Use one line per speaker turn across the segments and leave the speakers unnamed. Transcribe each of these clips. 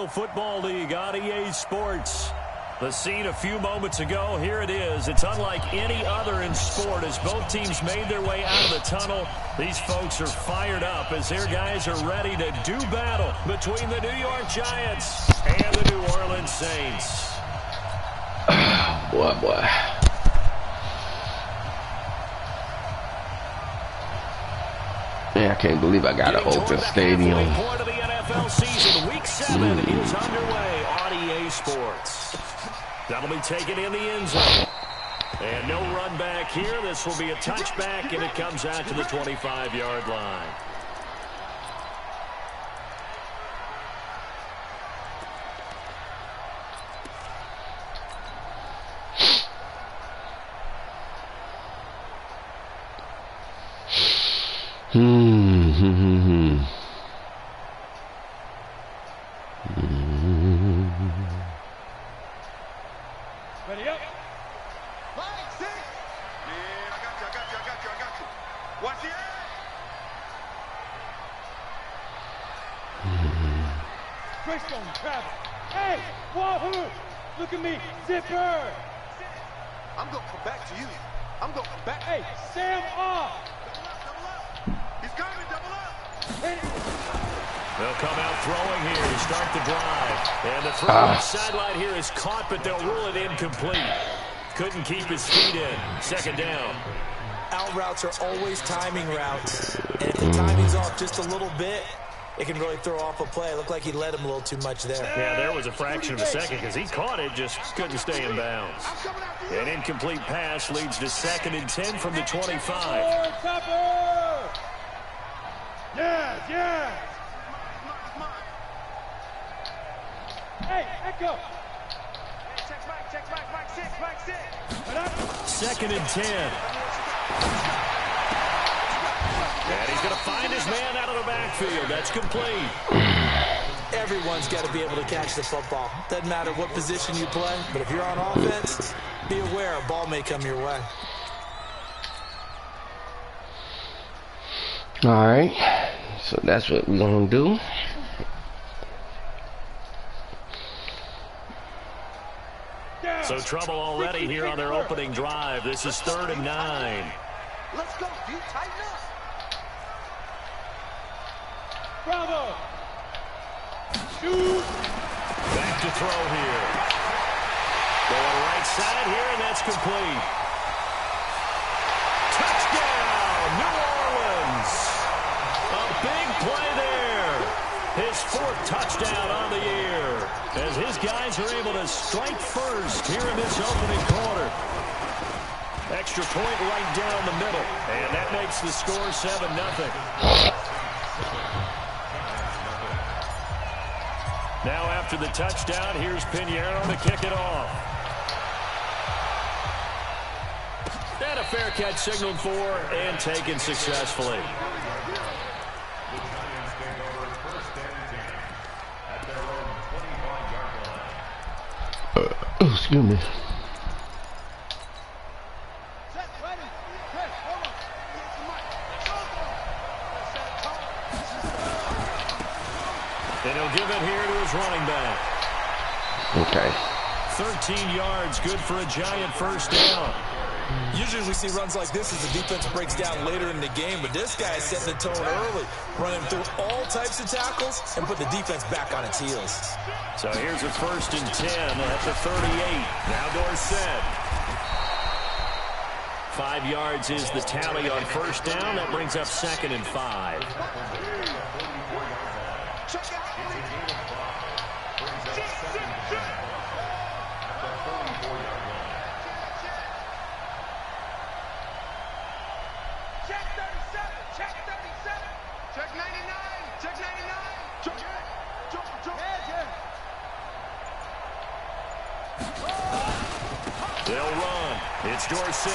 Football League on EA Sports. The scene a few moments ago, here it is. It's unlike any other in sport as both teams made their way out of the tunnel. These folks are fired up as their guys are ready to do battle between the New York Giants and the New Orleans Saints.
Boy. Man, I can't believe I got an open stadium.
Point of the NFL season, Week 7 is underway on EA Sports. That'll be taken in the end zone. And no run back here. This will be a touchback, and it comes out to the 25-yard line.
Ready up. 5, 6. Man, I got you. Watch the edge. Greystone, travel. Hey, Wahoo! Look at me, zipper. I'm gonna come back to you. I'm gonna come back. Hey, Sam off. Double up. He's coming, double up.
They'll come out throwing here to start the drive. And the throw on the sideline here is caught, but they'll rule it incomplete. Couldn't keep his feet in. Second down.
Out routes are always timing routes. And if the timing's off just a little bit, it can really throw off a play. It looked like he led him a little too much there.
Yeah, there was a fraction of a second because he caught it, just couldn't stay in bounds. An incomplete pass leads to 2nd and 10 from the 25.
Yes. Hey, Echo. Check back, 6.
2nd and 10. And he's going to find his man out of the backfield. That's complete.
Everyone's got to be able to catch the football. Doesn't matter what position you play, but if you're on offense, be aware a ball may come your way.
All right, so that's what we're gonna do.
So trouble already here on their opening drive. This is 3rd and 9.
Let's go, dude. Tighten up. Bravo. Shoot.
Back to throw here. Going right side here, and that's complete. Touchdown, New Orleans. A big play there. His 4th touchdown on the year as his guys are able to strike first here in this opening quarter. Extra point right down the middle, and that makes the score 7-0. Now after the touchdown, here's Pinheiro to kick it off. And a fair catch signaled for and taken successfully.
Excuse me.
And he'll give it here to his running back.
Okay.
13 yards, good for a Giant first down.
Usually we see runs like this as the defense breaks down later in the game, but this guy is setting the tone early, running through all types of tackles and put the defense back on its heels.
So here's a 1st and 10 at the 38. Now Dorsett. 5 yards is the tally on first down. That brings up 2nd and 5. They'll run. It's Dorsett.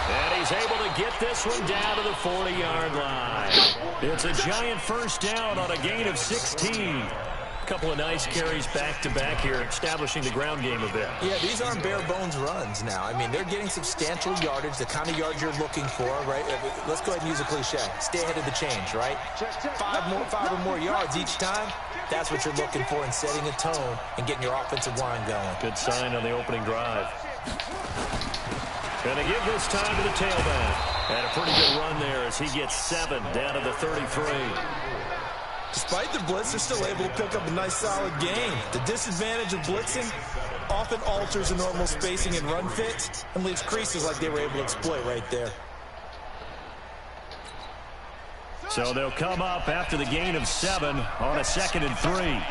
And he's able to get this one down to the 40-yard line. It's a Giant first down on a gain of 16. A couple of nice carries back-to-back here, establishing the ground game a bit.
Yeah, these aren't bare-bones runs now. I mean, they're getting substantial yardage, the kind of yards you're looking for, right? Let's go ahead and use a cliche. Stay ahead of the change, right? 5 or more yards each time. That's what you're looking for in setting a tone and getting your offensive line going.
Good sign on the opening drive. Going to give this time to the tailback. And a pretty good run there as he gets 7 down to the 33.
Despite the blitz, they're still able to pick up a nice, solid gain. The disadvantage of blitzing often alters the normal spacing and run fits and leaves creases like they were able to exploit right there.
So they'll come up after the gain of 7 on a 2nd and 3.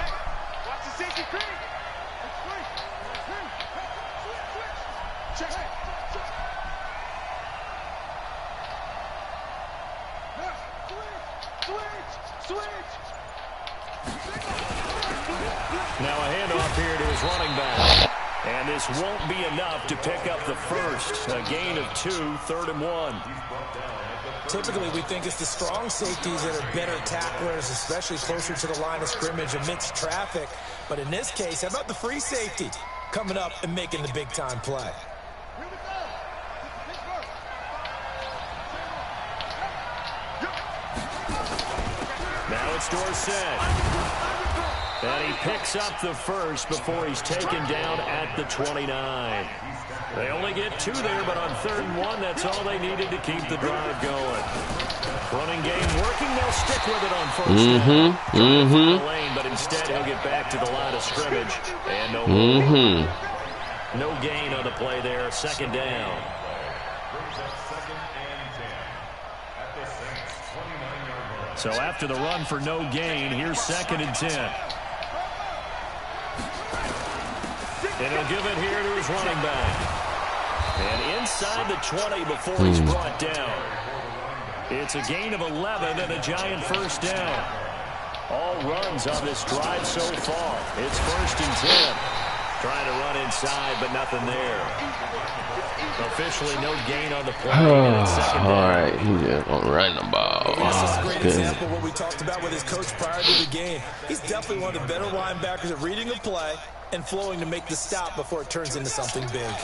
Now a handoff here to his running back. And this won't be enough to pick up the first. A gain of 2, 3rd and 1.
Typically, we think it's the strong safeties that are better tacklers, especially closer to the line of scrimmage amidst traffic. But in this case, how about the free safety coming up and making the big-time play?
Now it's Dorsett. And he picks up the first before he's taken down at the 29. They only get 2 there, but on 3rd and 1, that's all they needed to keep the drive going. Running game working. They'll stick with it on 1st down. The lane, but instead he'll get back to the line of scrimmage. And no gain on the play there. 2nd down. So after the run for no gain, here's 2nd and 10. And he'll give it here to his running back. And inside the 20 before he's brought down. It's a gain of 11 and a giant 1st down. All runs on this drive so far. It's 1st and 10. Trying to run inside, but nothing there. Officially no gain on the play.
All right, he's just going to run the ball.
This is a great example of what we talked about with his coach prior to the game. He's definitely one of the better linebackers at reading a play and flowing to make the stop before it turns into something big.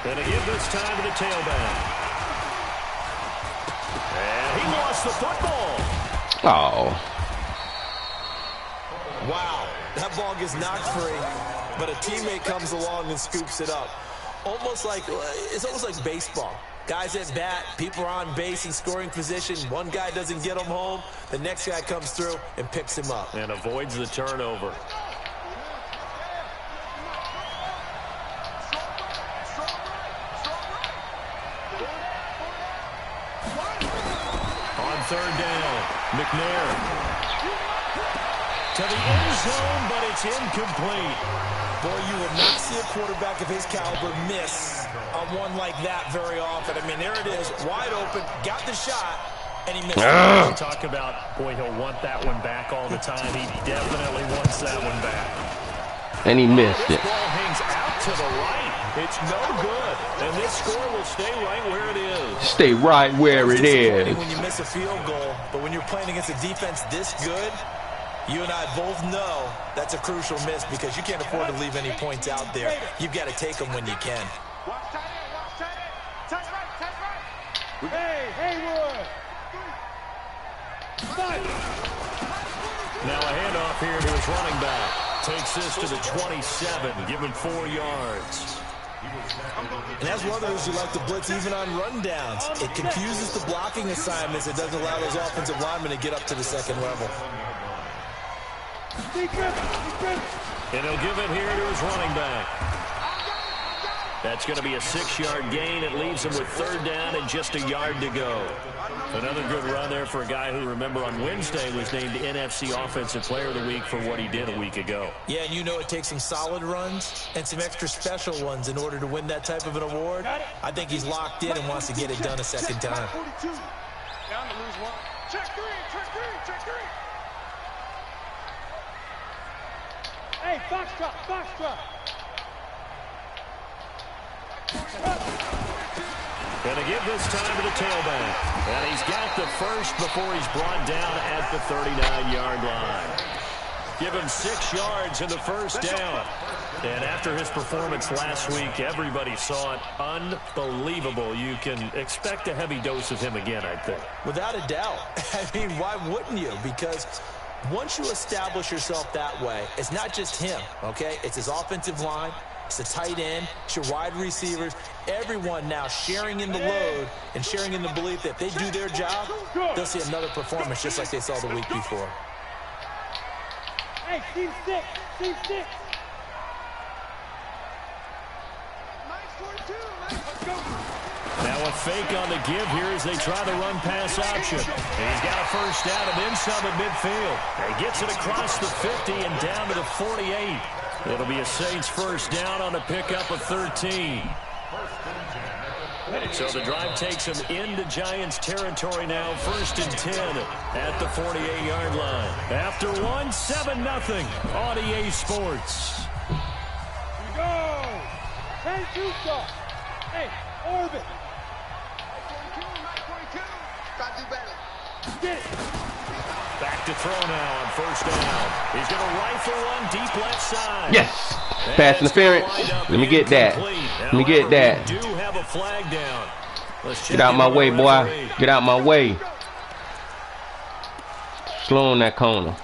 Gonna give this time to the tailback. And he lost the football.
Oh.
Wow, that ball gets knocked free, but a teammate comes along and scoops it up. It's almost like baseball. Guys at bat, people are on base in scoring position. One guy doesn't get him home. The next guy comes through and picks him up.
And avoids the turnover. On 3rd down, McNair. To the end zone, but it's incomplete.
Boy, you will not see a quarterback of his caliber miss on one like that very often. I mean, there it is, wide open, got the shot, and he missed it.
Talk about, boy, he'll want that one back all the time. He definitely wants that one back.
And he missed it.
This ball hangs out to the right. It's no good. And this score will stay right where it is.
Stay right where it is.
When you miss a field goal, but when you're playing against a defense this good, you and I both know that's a crucial miss because you can't afford to leave any points out there. You've got to take them when you can.
Hey, Haywood!
Now a handoff here to his running back. Takes this to the 27, give him 4 yards.
And that's one of those you like to blitz even on rundowns. It confuses the blocking assignments. It doesn't allow those offensive linemen to get up to the 2nd level.
And he'll give it here to his running back. That's going to be a 6-yard gain. It leaves him with 3rd down and just a yard to go. Another good run there for a guy who, remember, on Wednesday was named NFC Offensive Player of the Week for what he did a week ago.
Yeah, and you know it takes some solid runs and some extra special ones in order to win that type of an award. I think he's locked in and wants to get it done a 2nd time.
Down to lose 1. Check 3, check 3, check 3. Hey, Foxtrot, Foxtrot.
Gonna give this time to the tailback. And he's got the first before he's brought down at the 39-yard line. Give him 6 yards in the first down. And after his performance last week, everybody saw it. Unbelievable. You can expect a heavy dose of him again, I think.
Without a doubt. I mean, why wouldn't you? Because once you establish yourself that way, it's not just him, okay? It's his offensive line. It's the tight end. It's your wide receivers. Everyone now sharing in the load and sharing in the belief that if they do their job, they'll see another performance just like they saw the week before.
Hey, team 6, team 6.
Now a fake on the give here as they try the run-pass option. And he's got a first down and then some at midfield. He gets it across the 50 and down to the 48. It'll be a Saints first down on a pickup of 13. So the drive takes them into Giants territory now, 1st and 10 at the 48-yard line. After 1, 7-0 on EA Sports.
Here we go. 10-2 Hey, orbit. 22. Try to do better. Get it.
Back to throw now on first down. He's going to rifle one deep left side.
Yes. Pass interference. Let me get that. Let me get that.
Do have a flag down.
Get out my way, boy. Get out my way. Slow on that corner.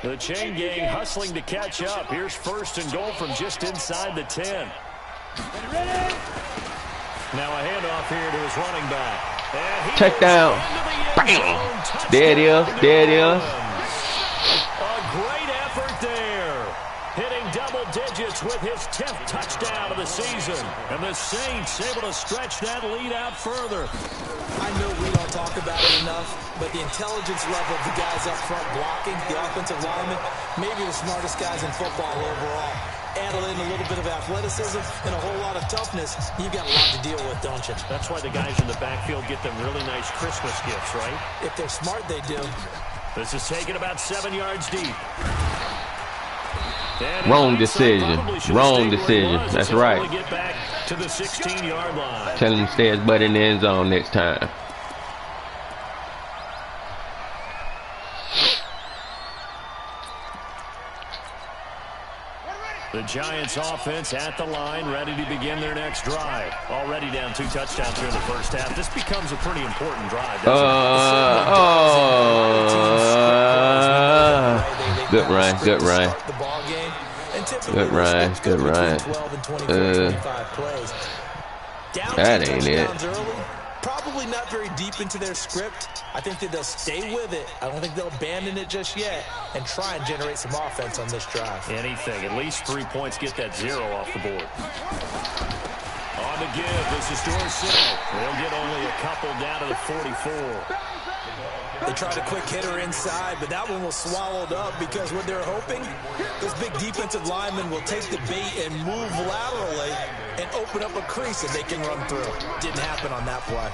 The chain gang hustling to catch up. Here's 1st and goal from just inside the 10. Now a handoff here to his running back.
Touchdown. Bam. There it is. There it is.
A great effort there. Hitting double digits with his 10th touchdown of the season. And the Saints able to stretch that lead out further.
I know we don't talk about it enough, but the intelligence level of the guys up front blocking, the offensive linemen, maybe the smartest guys in football overall. Add in a little bit of athleticism and a whole lot of toughness, you've got a lot to deal with, don't you?
That's why the guys in the backfield get them really nice Christmas gifts, right?
If they're smart, they do.
This is taken about 7 yards deep.
Wrong decision. Wrong decision. That's right.
Get back to the 16-yard line.
Tell him to stay his butt in the end zone next time.
The Giants offense at the line, ready to begin their next drive. Already down 2 touchdowns here in the first half. This becomes a pretty important drive.
Good run, good run. Good run, good run. That ain't it.
Probably not very deep into their script. I think that they'll stay with it. I don't think they'll abandon it just yet and try and generate some offense on this drive.
Anything. At least 3 points. Get that 0 off the board. On the give. This is Dorsett. They'll get only a couple down to the 44.
They tried a quick hitter inside, but that one was swallowed up because what they're hoping, those big defensive linemen will take the bait and move laterally and open up a crease that they can run through. Didn't happen on that play.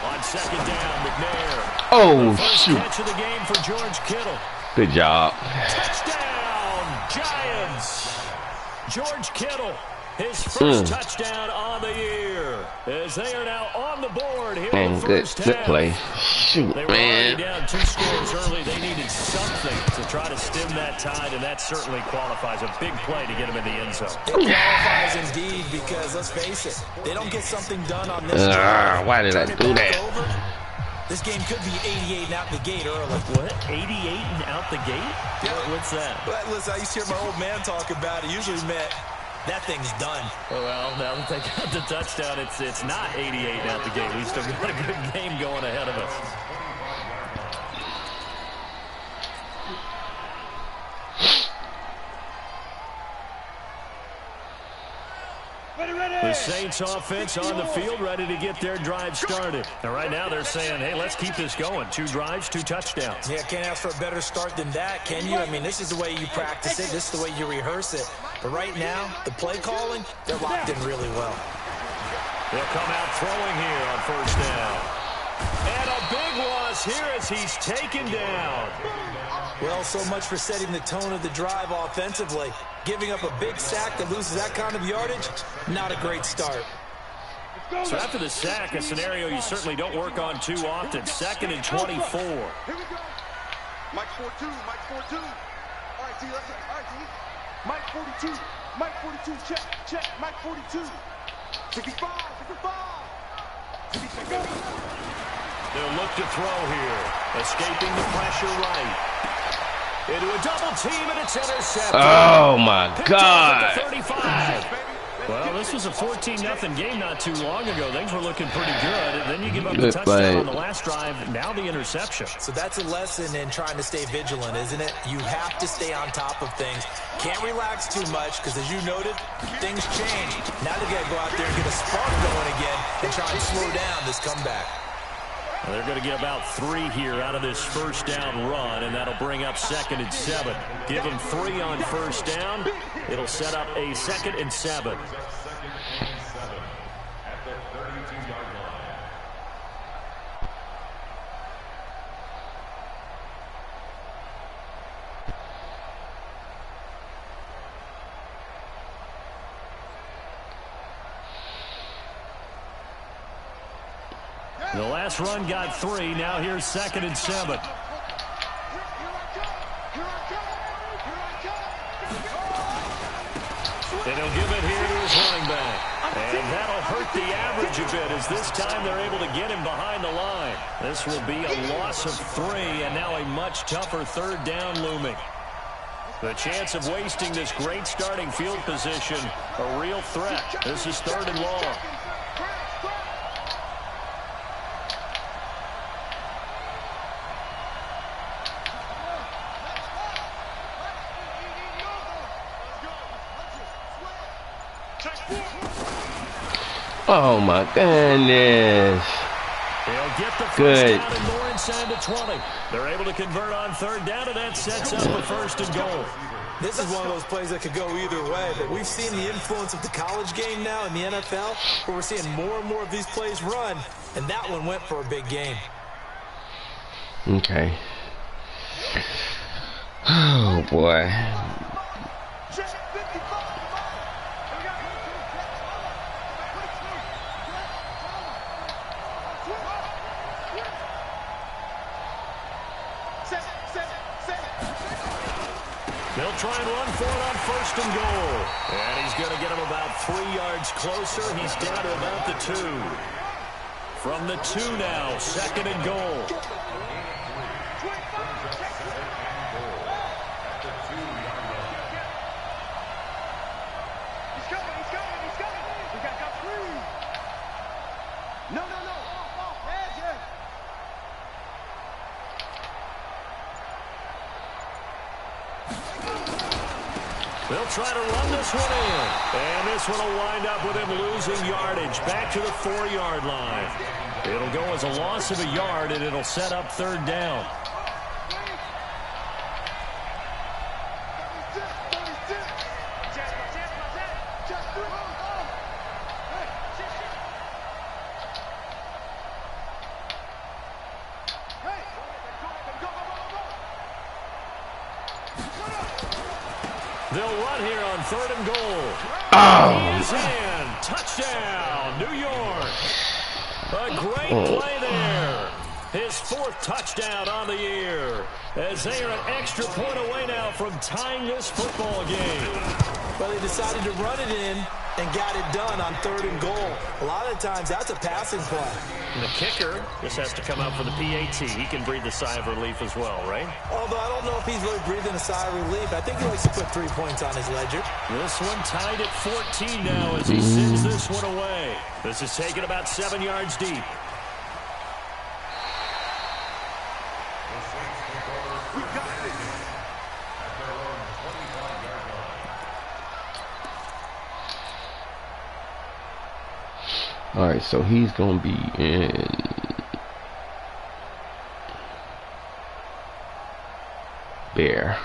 On second down, McNair.
Oh,
first
shoot.
catch of the game for George Kittle.
Good job.
Touchdown, Giants. George Kittle, his first touchdown on the year, as they are now on the board here in the first half.
Good play. Shoot,
they were
man.
already down 2 scores early. They needed something to try to stem that tide, and that certainly qualifies. A big play to get them in the end zone.
It qualifies indeed because, let's face it, they don't get something done on this drive.
Why did I do that?
Over, this game could be 88 and out the gate early.
What? 88 and out the gate?
Yeah.
What's that?
Well, listen, I used to hear my old man talk about it. Usually meant that thing's done.
Well, now that they got the touchdown, it's not 88 out the gate. We still got a good game going ahead of us. The Saints offense on the field, ready to get their drive started. And right now they're saying, hey, let's keep this going. 2 drives, 2 touchdowns.
Yeah, can't ask for a better start than that, can you? I mean, this is the way you practice it. This is the way you rehearse it. But right now, the play calling, they're locked in really well.
They'll come out throwing here on first down. And a big loss here as he's taken down.
Well, so much for setting the tone of the drive offensively. Giving up a big sack that loses that kind of yardage, not a gret start.
So after the sack, a scenario you certainly don't work on too often. 2nd and 24.
Here we go. Mike 4-2, Mike 4-2. All right, D, let's go. All right, D. Mike 42, Mike 42, check, Mike 42. 65, 65.
They'll look to throw here. Escaping the pressure right. Into a double team, and it's intercepted.
Oh, my God.
35. Well, this was a 14-0 game not too long ago. Things were looking pretty good. And then you give up the touchdown on the last drive. Now the interception.
So that's a lesson in trying to stay vigilant, isn't it? You have to stay on top of things. Can't relax too much because, as you noted, things change. Now they got to go out there and get a spark going again and try and slow down this comeback.
Well, they're going to get about 3 here out of this first down run, and that'll bring up 2nd and 7. Give them 3 on first down. It'll set up a 2nd and 7. The last run got 3. Now here's 2nd and 7. And he'll give it here to his running back. And that'll hurt the average a bit as this time they're able to get him behind the line. This will be a loss of 3 and now a much tougher 3rd down looming. The chance of wasting this great starting field position, a real threat. This is 3rd and long.
Oh, my goodness.
They'll get the first down and more inside the 20. They're able to convert on 3rd down, and that sets up a 1st and goal.
This is one of those plays that could go either way, but we've seen the influence of the college game now in the NFL, where we're seeing more and more of these plays run, and that one went for a big gain.
Okay. Oh, boy.
They'll try and run for it on 1st and goal. And he's going to get him about 3 yards closer. He's down to about the 2. From the 2 now, 2nd and goal. They'll try to run this one in. And this one will wind up with him losing yardage back to the 4-yard line. It'll go as a loss of a yard, and it'll set up 3rd down. They'll run here on 3rd and goal.
Oh.
He's in. Touchdown, New York. A great play there. His 4th touchdown on the year. As they are an extra point away now from tying this football game.
Well, they decided to run it in and got it done on 3rd and goal. A lot of the times, that's a passing play.
And the kicker just has to come out for the PAT. He can breathe a sigh of relief as well, right?
Although I don't know if he's really breathing a sigh of relief. I think he likes to put 3 points on his ledger.
This one tied at 14 now as he sends this one away. This is taken about 7 yards deep.
All right, so he's going to be in Bear.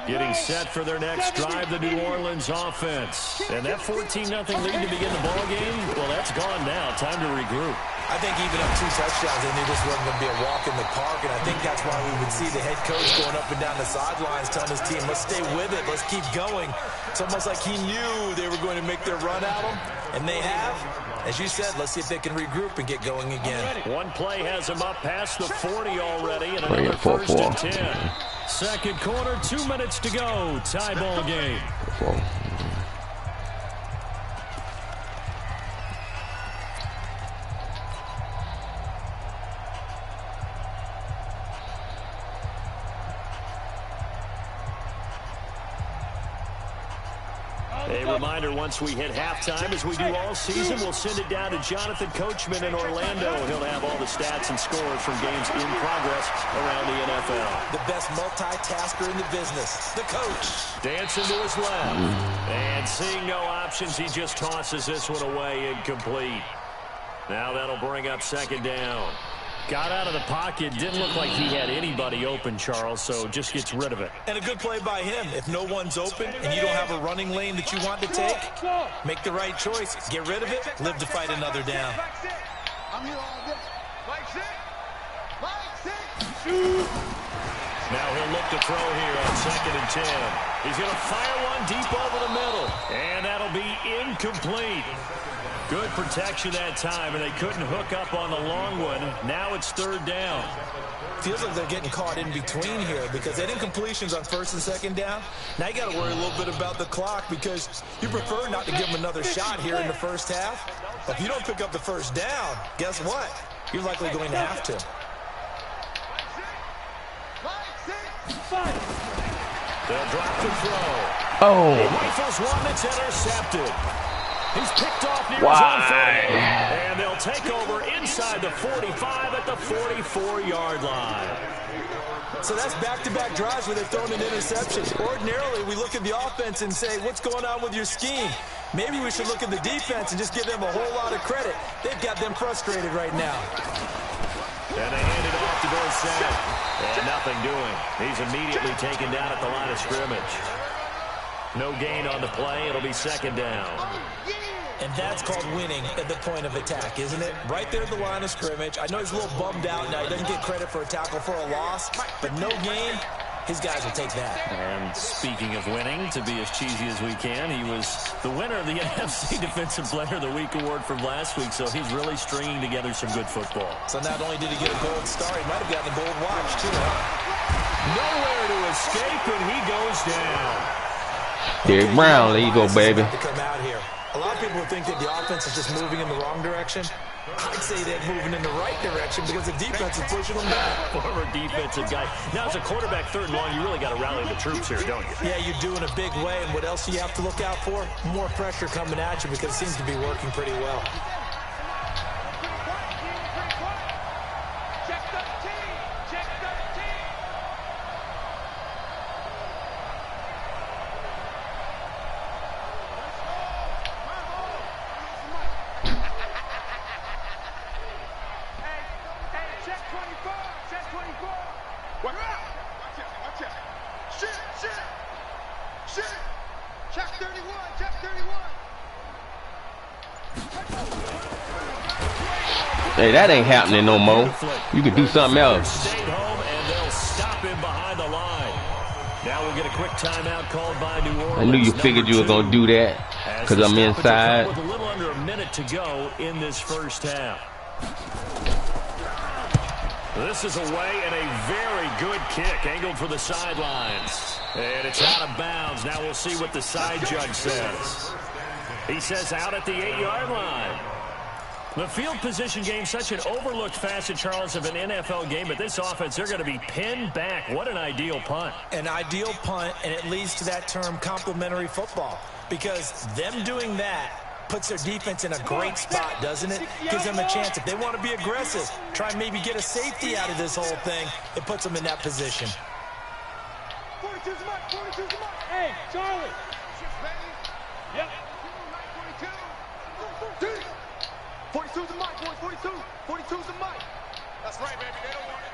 Getting set for their next drive, the New Orleans offense. And that 14-0 lead to begin the ball game, well, that's gone now. Time to regroup.
I think even up 2 touchdowns, they knew this wasn't going to be a walk in the park, and I think that's why we would see the head coach going up and down the sidelines telling his team, let's stay with it, let's keep going. It's almost like he knew they were going to make their run at him, and they have. As you said, let's see if they can regroup and get going again.
One play has them up past the 40 already, and another 1st and 10. Second quarter, 2 minutes to go. Tie ball game. A reminder, once we hit halftime, as we do all season, we'll send it down to Jonathan Coachman in Orlando. He'll have all the stats and scores from games in progress around the NFL.
The best multitasker in the business, the coach.
Dancing to his left. And seeing no options, he just tosses this one away incomplete. Now that'll bring up 2nd down. Got out of the pocket. Didn't look like he had anybody open, Charles, so just gets rid of it.
And a good play by him. If no one's open and you don't have a running lane that you want to take, make the right choice. Get rid of it. Live to fight another down.
Now he'll look to throw here on 2nd and 10. He's going to fire one deep over the middle. And that'll be incomplete. Good protection that time, and they couldn't hook up on the long one. Now it's 3rd down.
Feels like they're getting caught in between here because they didn't completions on 1st and 2nd down. Now you got to worry a little bit about the clock because you prefer not to give them another shot here in the 1st half. But if you don't pick up the 1st down, guess what? You're likely going to have to.
They'll drop the throw.
Oh.
He rifles one that's intercepted. He's picked off near his own 40. And they'll take over inside the 45 at the 44-yard line.
So that's back-to-back drives where they've thrown an interception. Ordinarily, we look at the offense and say, what's going on with your scheme? Maybe we should look at the defense and just give them a whole lot of credit. They've got them frustrated right now.
And they hand it off to Dorsett. And nothing doing. He's immediately taken down at the line of scrimmage. No gain on the play. It'll be 2nd down.
And that's called winning at the point of attack, isn't it? Right there at the line of scrimmage. I know he's a little bummed out now. He doesn't get credit for a tackle for a loss, but no gain, his guys will take that.
And speaking of winning, to be as cheesy as we can, he was the winner of the NFC Defensive Player of the Week award from last week, so he's really stringing together some good football.
So not only did he get a gold star, he might have gotten a gold watch, too, huh?
Nowhere to escape, and he goes down.
Derek Brown, there you go, baby.
To come out here. A lot of people think that the offense is just moving in the wrong direction. I'd say they're moving in the right direction because the defense is pushing them back.
Former defensive guy. Now, as a quarterback 3rd and long, you really got to rally the troops here, don't you?
Yeah, you do in a big way. And what else do you have to look out for? More pressure coming at you because it seems to be working pretty well.
Hey, that ain't happening no more. You could do something else.
Stayed home, and they'll stop him behind the line. Now we'll get a quick timeout called by New Orleans.
I knew you figured you were going to do that because I'm inside.
With a little under a minute to go in this 1st half. This is away and a very good kick angled for the sidelines. And it's out of bounds. Now we'll see what the side judge says. He says out at the 8-yard line. The field position game, such an overlooked facet, Charles, of an NFL game. But this offense, they're going to be pinned back. What an ideal punt.
An ideal punt, and it leads to that term complementary football. Because them doing that puts their defense in a great spot, doesn't it? Gives them a chance. If they want to be aggressive, try and maybe get a safety out of this whole thing, it puts them in that position.
42's the mark, 42's the mark. Hey, Charlie. Yep. 42's the mic, boys. 42. 42's the mic. That's right, baby. They don't want it.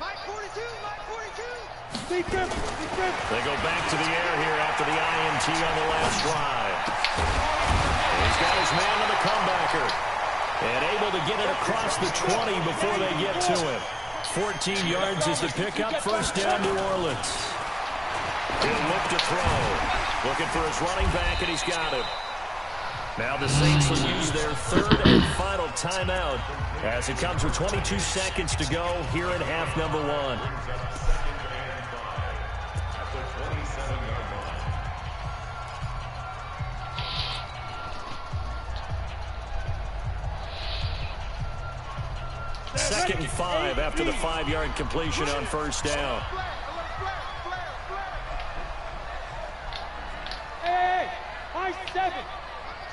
Mike 42, Mike 42.
They go back to the air here after the INT on the last drive. He's got his man on the comebacker. And able to get it across the 20 before they get to him. 14 yards is the pickup. First down, New Orleans. He'll look to throw. Looking for his running back, and he's got him. Now the Saints will use their third and final timeout as it comes with 22 seconds to go here in half number 1. Second and 5 after the 5-yard completion on first down.
Hey, high 7.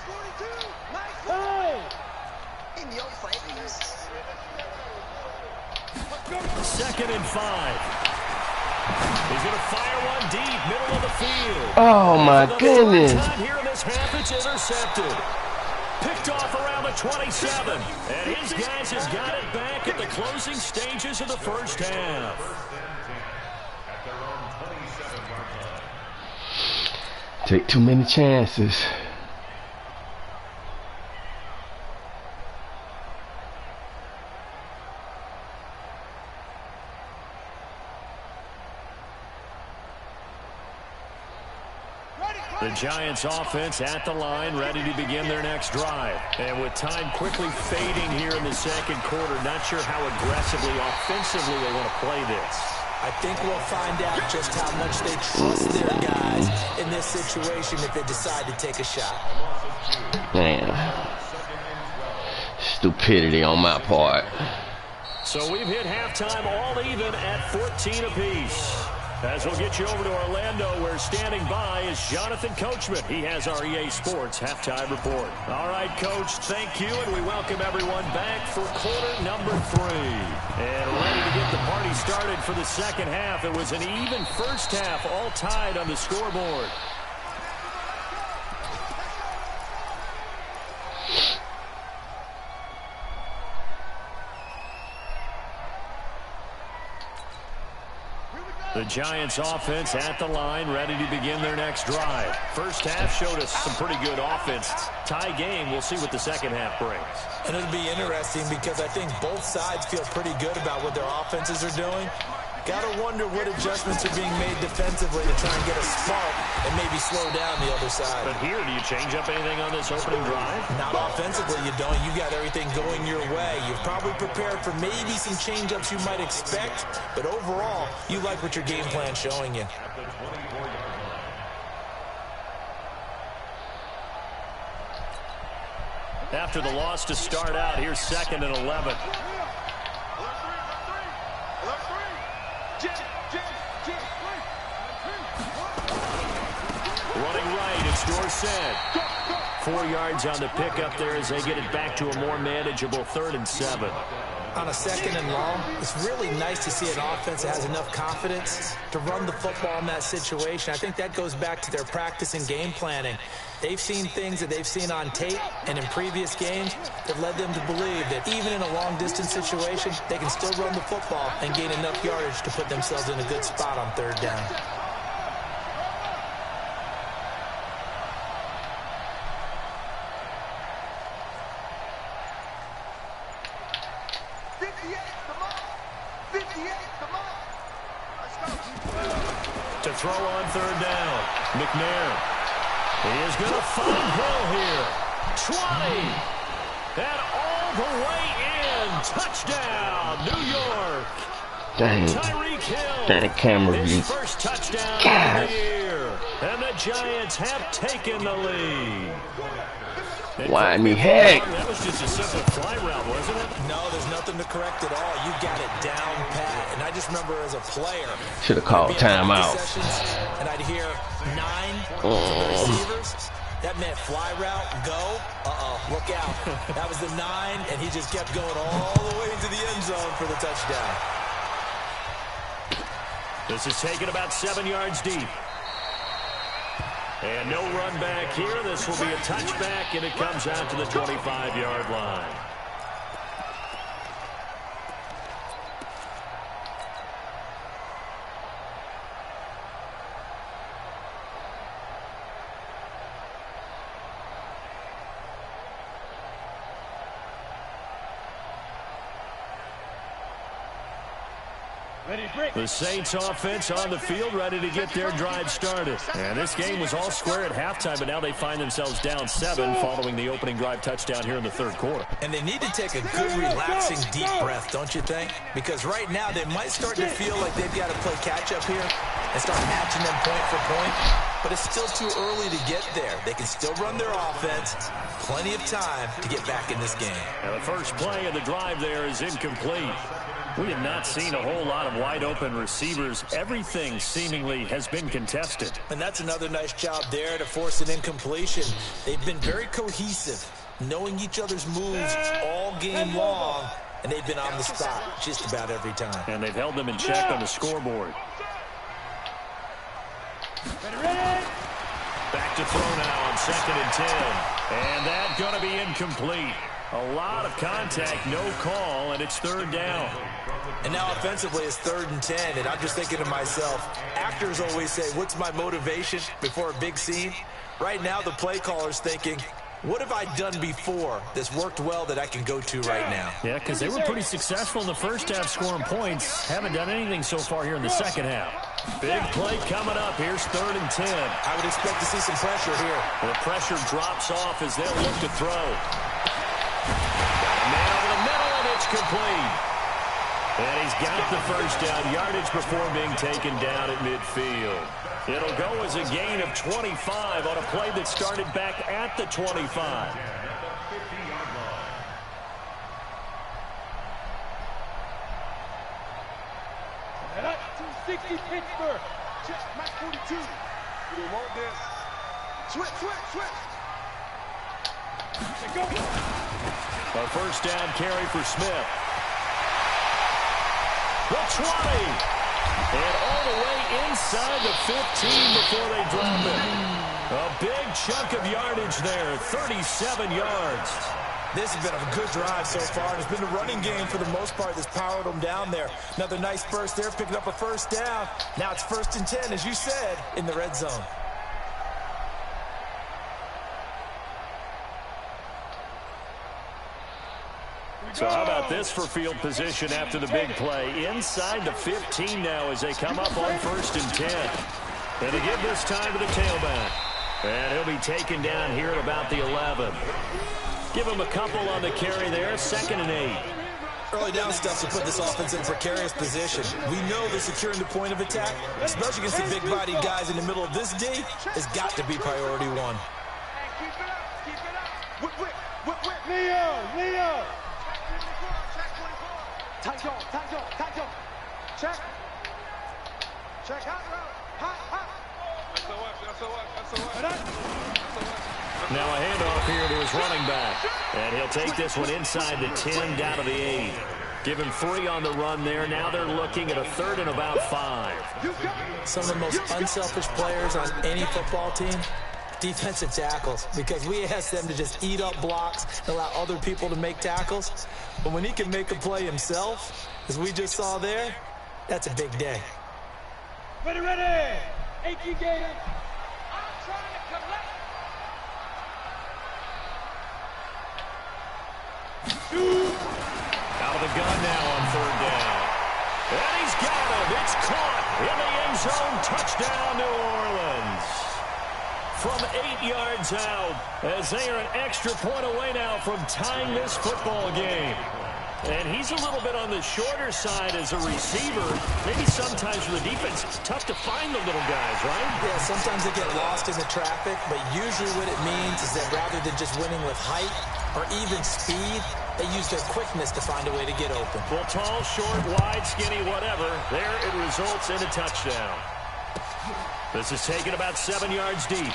42. Hey. In your face.
Second and 5. He's going to fire one deep, middle of the field.
Oh my goodness.
Here in this half, it's intercepted. Picked off around the 27. And his guys has got it back at the closing stages of the first half.
Take too many chances.
The Giants offense at the line, ready to begin their next drive. And with time quickly fading here in the second quarter, not sure how aggressively, offensively they want to play this.
I think we'll find out just how much they trust their guys in this situation if they decide to take a shot.
Man. Stupidity on my part.
So we've hit halftime all even at 14 apiece. As we'll get you over to Orlando, where standing by is Jonathan Coachman. He has our EA Sports halftime report. All right, Coach, thank you, and we welcome everyone back for quarter number 3. And ready to get the party started for the second half. It was an even first half, all tied on the scoreboard. The Giants offense at the line, ready to begin their next drive. First half showed us some pretty good offense. Tie game, we'll see what the second half brings.
And it'll be interesting because I think both sides feel pretty good about what their offenses are doing. Gotta wonder what adjustments are being made defensively to try and get a spark and maybe slow down the other side.
But here, do you change up anything on this opening drive?
Not offensively, you don't. You got everything going your way. You've probably prepared for maybe some change-ups you might expect, but overall, you like what your game plan's showing you.
After the loss to start out, here's second and 11. Running right, it's Dorsett. 4 yards on the pickup there as they get it back to a more manageable 3rd and 7.
On a second and long, it's really nice to see an offense that has enough confidence to run the football in that situation. I think that goes back to their practice and game planning. They've seen things that they've seen on tape and in previous games that led them to believe that even in a long-distance situation, they can still run the football and gain enough yardage to put themselves in a good spot on 3rd down.
To throw on 3rd down, McNair. He is going to find Hill here. 20. And all the way in. Touchdown, New York.
Dang.
Tyreek Hill.
That camera view.
His first touchdown of the year. And the Giants have taken the lead.
Why me heck?
That was just a simple fly route, wasn't it?
No, there's nothing to correct at all. You got it down pat. And I just remember as a player,
Should have called timeout.
And I'd hear 9 receivers. That meant fly route, go. Look out. That was the 9, and he just kept going all the way into the end zone for the touchdown.
This is taken about 7 yards deep. And no run back here. This will be a touchback, and it comes out to the 25-yard line. The Saints offense on the field, ready to get their drive started. And this game was all square at halftime, but now they find themselves down 7 following the opening drive touchdown here in the third quarter.
And they need to take a good, relaxing, deep breath, don't you think? Because right now they might start to feel like they've got to play catch-up here and start matching them point for point. But it's still too early to get there. They can still run their offense. Plenty of time to get back in this game.
And the first play of the drive there is incomplete. We have not seen a whole lot of wide-open receivers. Everything seemingly has been contested.
And that's another nice job there to force an incompletion. They've been very cohesive, knowing each other's moves all game long, and they've been on the spot just about every time.
And they've held them in check on the scoreboard. Back to throw now on 2nd and 10. And that's going to be incomplete. A lot of contact, no call, and it's 3rd down.
And now offensively it's 3rd and 10, and I'm just thinking to myself, actors always say, what's my motivation before a big scene? Right now the play caller's thinking, what have I done before that's worked well that I can go to right now?
Yeah, because they were pretty successful in the first half scoring points. Haven't done anything so far here in the second half. Big play coming up. Here's 3rd and 10.
I would expect to see some pressure here.
The pressure drops off as they'll look to throw. Man over the middle, and it's complete. And he's got the first down yardage before being taken down at midfield. It'll go as a gain of 25 on a play that started back at the 25.
260 Pittsburgh. Check, match 42. We want this. Switch. Go.
A first down carry for Smith. The 20. And all the way inside the 15 before they drop it. A big chunk of yardage there, 37 yards.
This has been a good drive so far. It's been a running game for the most part that's powered them down there. Another nice burst there, picking up a first down. Now it's 1st and 10, as you said, in the red zone.
So how about this for field position after the big play? Inside the 15 now as they come up on 1st and 10. And to give this time to the tailback. And he'll be taken down here at about the 11. Give him a couple on the carry there, 2nd and 8.
Early down stuff to put this offense in a precarious position. We know that securing the point of attack, especially against the big-bodied guys in the middle of this D, has got to be priority 1.
Keep it up. Whip. Leo. Tight go. Check. Hot.
Now a handoff here to his running back. And he'll take this one inside the 10 down to the 8. Give him 3 on the run there. Now they're looking at a 3rd and about 5.
Some of the most unselfish players on any football team, defensive tackles, because we ask them to just eat up blocks and allow other people to make tackles. But when he can make a play himself, as we just saw there, that's a big day.
Ready. 18 Gators.
Out of the gun now on 3rd down. And he's got it. It's caught in the end zone. Touchdown, New Orleans. From 8 yards out, as they are an extra point away now from tying this football game. And he's a little bit on the shorter side as a receiver. Maybe sometimes for the defense, it's tough to find the little guys, right?
Yeah, sometimes they get lost in the traffic, but usually what it means is that rather than just winning with height or even speed, they use their quickness to find a way to get open.
Well, tall, short, wide, skinny, whatever. There it results in a touchdown. This is taken about 7 yards deep.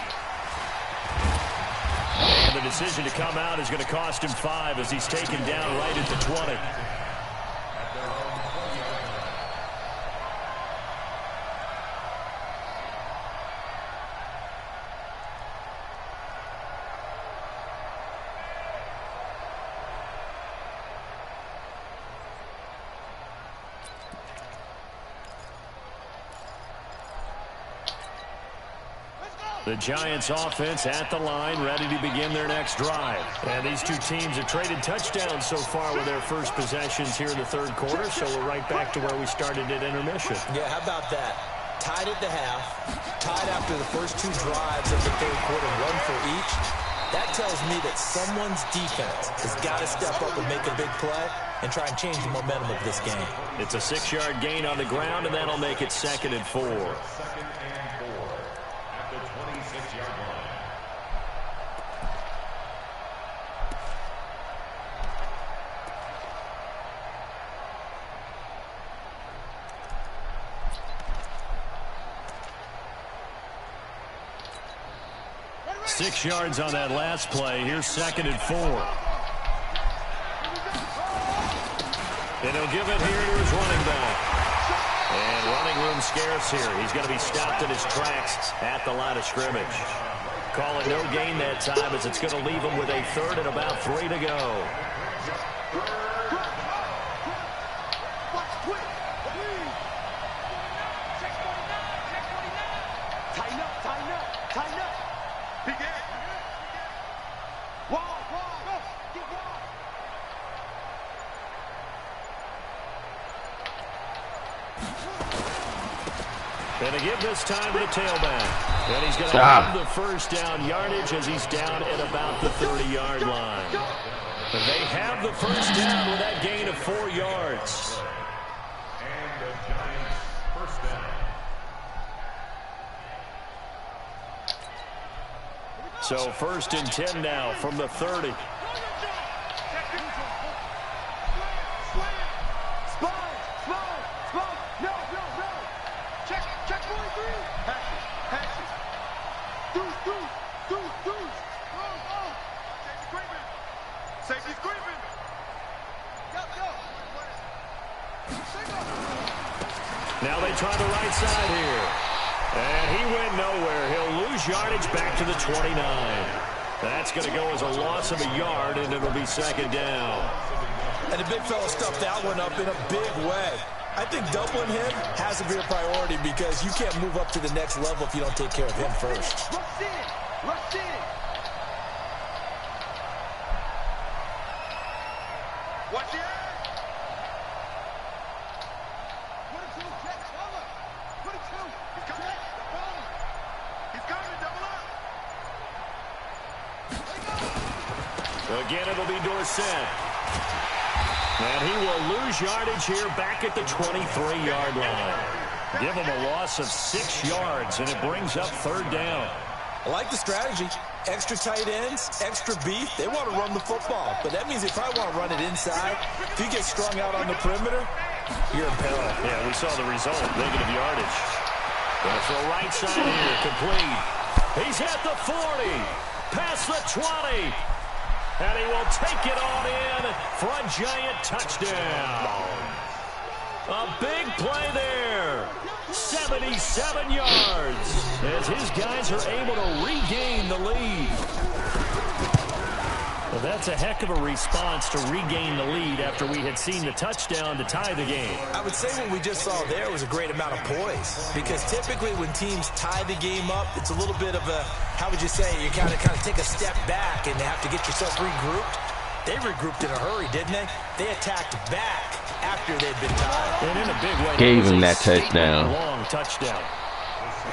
And the decision to come out is going to cost him 5 as he's taken down right at the 20. The Giants offense at the line, ready to begin their next drive. And these two teams have traded touchdowns so far with their first possessions here in the third quarter, so we're right back to where we started at intermission.
Yeah, how about that? Tied at the half, tied after the first two drives of the third quarter, one for each. That tells me that someone's defense has got to step up and make a big play and try and change the momentum of this game.
It's a 6-yard gain on the ground, and that'll make it 2nd and 4.
At the 26-yard line.
Six yards on that last play. Here's 2nd and 4. And he'll give it here to his running back. And running room scarce here. He's going to be stopped in his tracks at the line of scrimmage. Call it no gain that time, as it's going to leave him with a 3rd and about 3 to go. And to give this time to the tailback. And he's going to have the first down yardage as he's down at about the 30-yard line. And they have the first down with that gain of 4 yards.
And the Giants first down.
So 1st and 10 now from the 30. Now they try the right side here. And he went nowhere. He'll lose yardage back to the 29. That's going to go as a loss of a yard, and it'll be 2nd down.
And the big fella stuffed that one up in a big way. I think doubling him has to be a priority because you can't move up to the next level if you don't take care of him first.
Rush in! Rush in! Watch it!
Again, it'll be Dorsett. And he will lose yardage here back at the 23-yard line. Give him a loss of 6 yards, and it brings up 3rd down.
I like the strategy. Extra tight ends, extra beef. They want to run the football, but that means they probably want to run it inside. If you get strung out on the perimeter, you're in peril.
Yeah, we saw the result, negative yardage. Going for a right side here, complete. He's at the 40, past the 20. And he will take it on in for a Giant touchdown. A big play there. 77 yards as his guys are able to regain the lead. Well, that's a heck of a response to regain the lead after we had seen the touchdown to tie the game.
I would say what we just saw there was a great amount of poise, because typically when teams tie the game up, it's a little bit of a, how would you say, you kind of take a step back and have to get yourself regrouped. They regrouped in a hurry, didn't they? They attacked back after they'd been tied.
And in a big way.
Gave him that touchdown.
Long touchdown.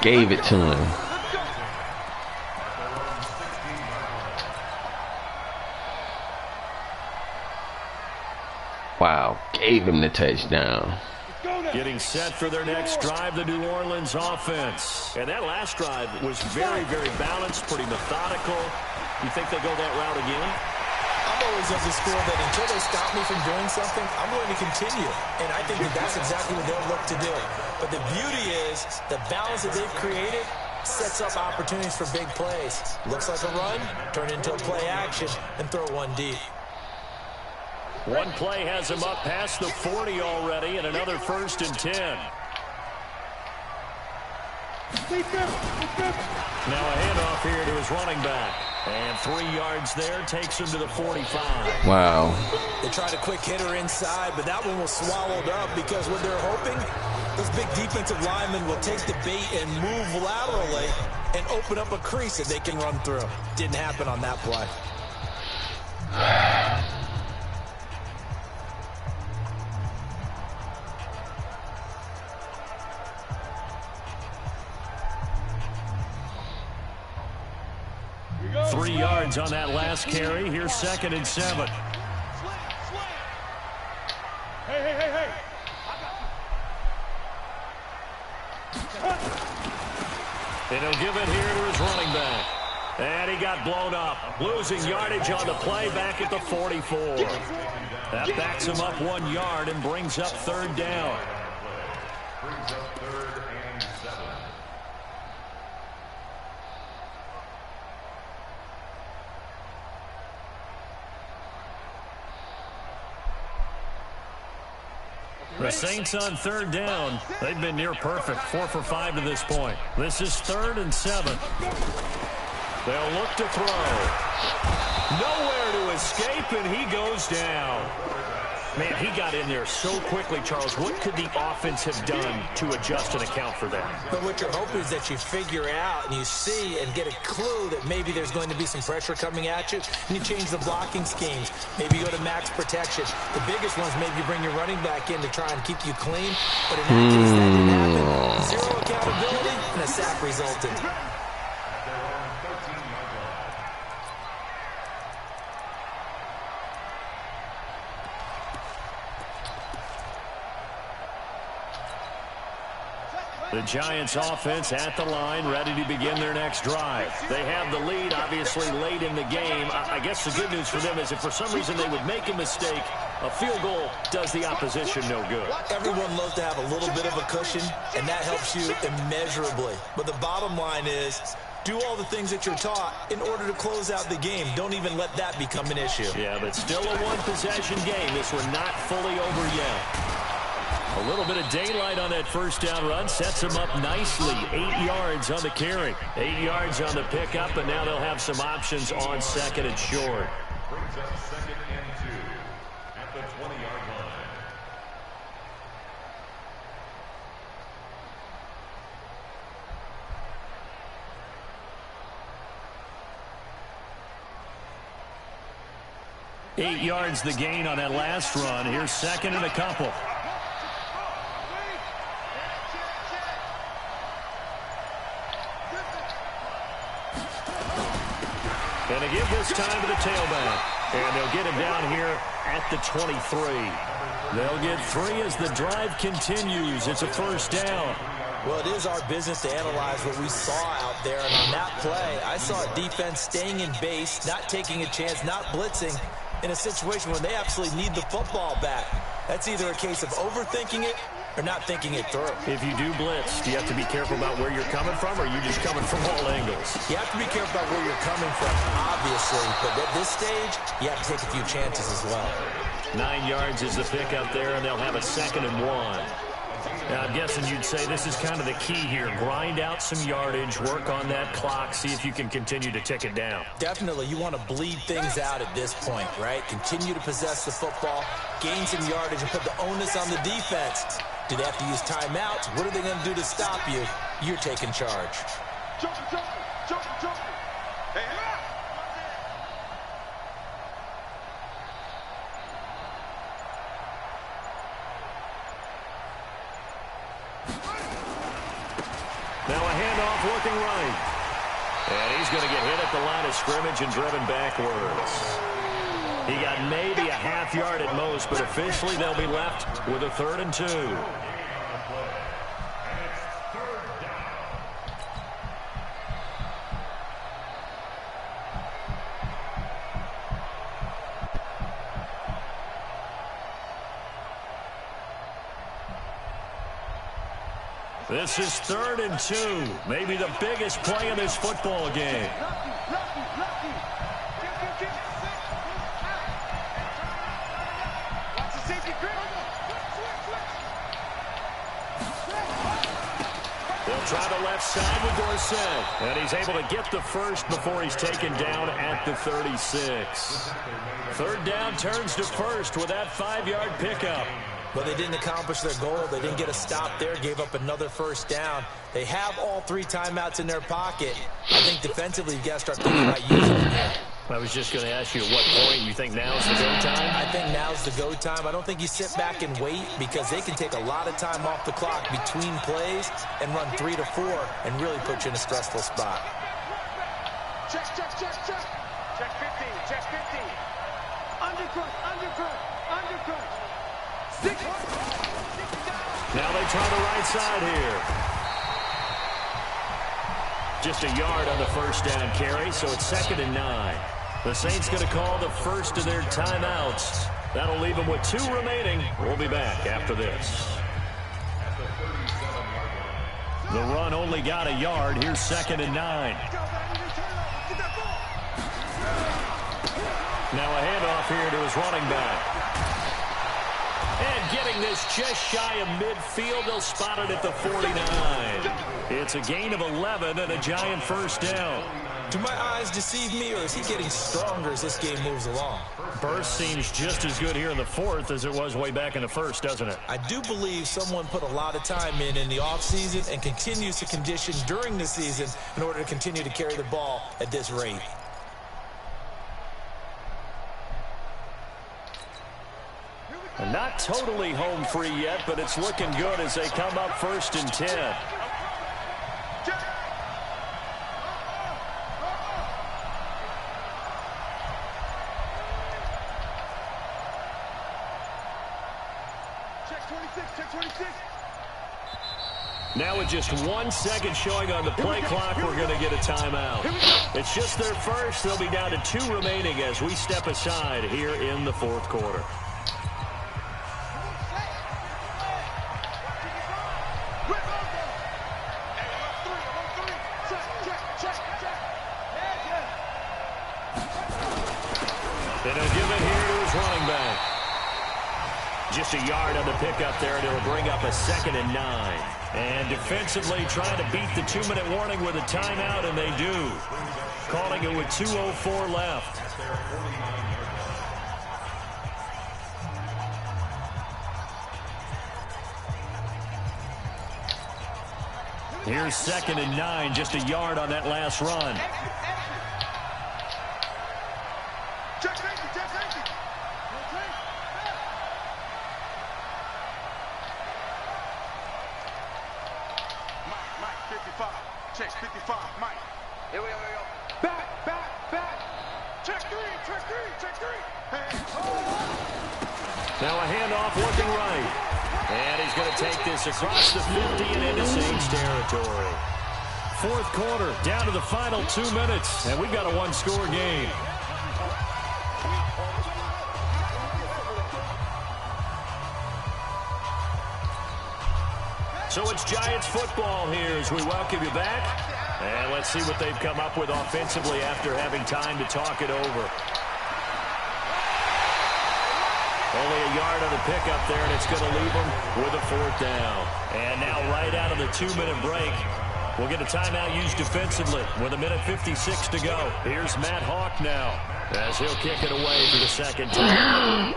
Gave it to him. Wow, gave him the touchdown.
Getting set for their next drive, the New Orleans offense. And that last drive was very, very balanced, pretty methodical. You think they go that route again?
I'm always of the school that until they stop me from doing something, I'm going to continue. And I think that that's exactly what they'll look to do. But the beauty is the balance that they've created sets up opportunities for big plays. Looks like a run, turn into a play action, and throw one deep.
One play has him up past the 40 already, and another 1st and 10. Now a handoff here to his running back. And 3 yards there takes him to the 45.
Wow.
They tried a quick hitter inside, but that one was swallowed up because what they're hoping Those big defensive linemen will take the bait and move laterally and open up a crease that they can run through. Didn't happen on that play.
Three yards on that last carry. Here's 2nd and 7.
Hey.
And he'll give it here to his running back. And he got blown up. Losing yardage on the play back at the 44. That backs him up 1 yard and brings up 3rd down.
Brings up 3rd and 7.
The Saints on 3rd down. They've been near perfect. 4 for 5 to this point. This is 3rd and 7. They'll look to throw. Nowhere to escape, and he goes down. Man, he got in there so quickly, Charles. What could the offense have done to adjust and account for that?
But what you're hoping is that you figure out and you see and get a clue that maybe there's going to be some pressure coming at you, and you change the blocking schemes. Maybe you go to max protection. The biggest ones, maybe you bring your running back in to try and keep you clean. But in that case, that didn't happen. Zero accountability, and a sack resulted.
The Giants offense at the line, ready to begin their next drive. They have the lead, obviously, late in the game. I guess the good news for them is if for some reason they would make a mistake, a field goal does the opposition no good.
Everyone loves to have a little bit of a cushion, and that helps you immeasurably. But the bottom line is, do all the things that you're taught in order to close out the game. Don't even let that become an issue.
Yeah, but still a one-possession game. This one not fully over yet. A little bit of daylight on that first down run sets them up nicely. 8 yards on the carry. 8 yards on the pickup, and now they'll have some options on 2nd and short.
Brings up 2nd and 2 at the 20-yard line.
Eight yards the gain on that last run. Here's 2nd and a couple. And they give this time to the tailback. And they'll get him down here at the 23. They'll get 3 as the drive continues. It's a first down.
Well, it is our business to analyze what we saw out there. And on that play, I saw a defense staying in base, not taking a chance, not blitzing in a situation where they absolutely need the football back. That's either a case of overthinking it or not thinking it through.
If you do blitz, do you have to be careful about where you're coming from, or are you just coming from all angles?
You have to be careful about where you're coming from, obviously. But at this stage, you have to take a few chances as well.
9 yards is the pickup there, and they'll have a 2nd and 1. Now, I'm guessing you'd say this is kind of the key here. Grind out some yardage, work on that clock, see if you can continue to tick it down.
Definitely, you want to bleed things out at this point, right? Continue to possess the football, gain some yardage, and put the onus on the defense. Do they have to use timeouts? What are they going to do to stop you? You're taking charge.
Now a handoff looking right. And he's going to get hit at the line of scrimmage and driven backwards. He got maybe a half yard at most, but officially they'll be left with a 3rd and 2. This is 3rd and 2. Maybe the biggest play in this football game. They'll try the left side with Dorsett. And he's able to get the first before he's taken down at the 36. 3rd down turns to 1st with that 5-yard pickup.
But they didn't accomplish their goal. They didn't get a stop there, gave up another first down. They have all 3 timeouts in their pocket. I think defensively, you got to start thinking about using them here.
I was just going to ask you at what point you think now's the go time?
I think now's the go time. I don't think you sit back and wait because they can take a lot of time off the clock between plays and run 3 to 4 and really put you in a stressful spot.
Check. Check 15, check 15. Undercut. Stick.
Now they try the right side here. Just a yard on the first down carry, so it's 2nd and 9. The Saints going to call the first of their timeouts. That'll leave them with 2 remaining. We'll be back after this. The run only got a yard. Here's 2nd and 9. Now a handoff here to his running back. And getting this just shy of midfield, they'll spot it at the 49. It's a gain of 11 and a giant first down.
Do my eyes deceive me, or is he getting stronger as this game moves along?
Burst seems just as good here in the 4th as it was way back in the 1st, doesn't it?
I do believe someone put a lot of time in the offseason and continues to condition during the season in order to continue to carry the ball at this rate.
And not totally home free yet, but it's looking good as they come up 1st and 10.
Check 26.
Now with just 1 second showing on the play clock, we're going to get a timeout. It's just their first. They'll be down to 2 remaining as we step aside here in the 4th quarter. They'll give it here to his running back. Just a yard on the pickup there, and it'll bring up a 2nd and 9. And defensively trying to beat the 2-minute warning with a timeout, and they do. Calling it with 2:04 left. Here's 2nd and 9, just a yard on that last run.
Check 55, Mike. Here we go. Back. Check three. Hey.
Now a handoff looking right. And he's going to take this across the 50 and into Saints territory. 4th quarter, down to the final 2 minutes, and we've got a 1-score game. So it's Giants football here as we welcome you back. And let's see what they've come up with offensively after having time to talk it over. Only a yard on the pickup there, and it's going to leave them with a 4th down. And now right out of the 2-minute break, we'll get a timeout used defensively with 1:56 to go. Here's Matt Hawk now as he'll kick it away for the 2nd time.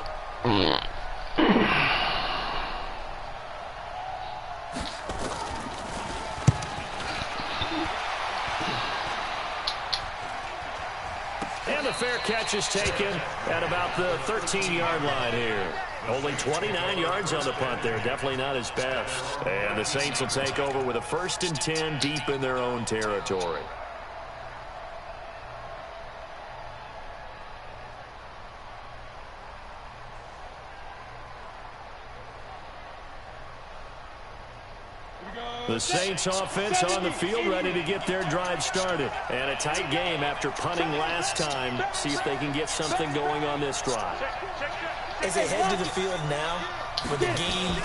And the fair catch is taken at about the 13-yard line here. Only 29 yards on the punt there. Definitely not his best. And the Saints will take over with a 1st and 10 deep in their own territory. The Saints offense on the field, ready to get their drive started. And a tight game after punting last time. See if they can get something going on this drive.
As they head to the field now, with the game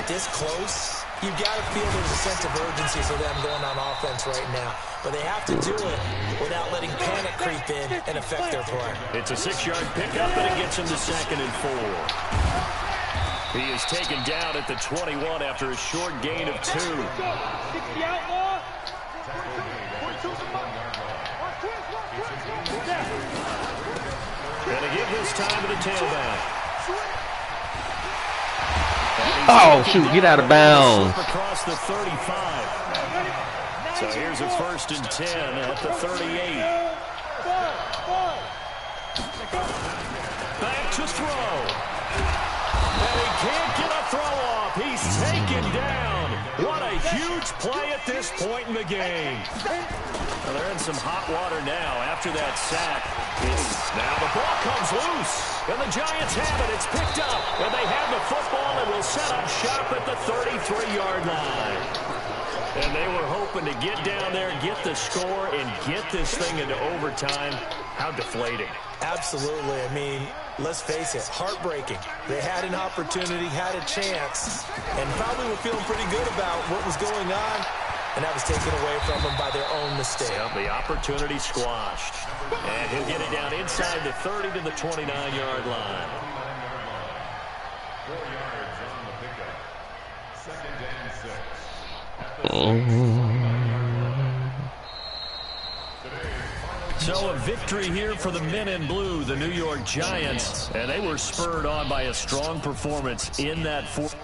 this close, you've got to feel there's a sense of urgency for them going on offense right now. But they have to do it without letting panic creep in and affect their play.
It's a 6-yard pickup, and it gets them to 2nd and 4. He is taken down at the 21 after a short gain of 2. And to give this time to the tailback.
Oh, shoot, get out of bounds.
Across the 35. So here's a 1st and 10 at the 38. Back to throw. And he can't get a throw off. He's taken down. What a huge play at this point in the game. Well, they're in some hot water now after that sack. Now the ball comes loose. And the Giants have it. It's picked up. And they have the football and will set up shop at the 33-yard line. And they were hoping to get down there, get the score, and get this thing into overtime. How deflating.
Absolutely. I mean, let's face it, heartbreaking. They had an opportunity, had a chance, and probably were feeling pretty good about what was going on, and that was taken away from them by their own mistake.
Yep, the opportunity squashed. And he'll get it down inside the 30 to the 29-yard line.
4 yards on the pickup. 2nd and 6.
So a victory here for the men in blue, the New York Giants, and they were spurred on by a strong performance in that fourth.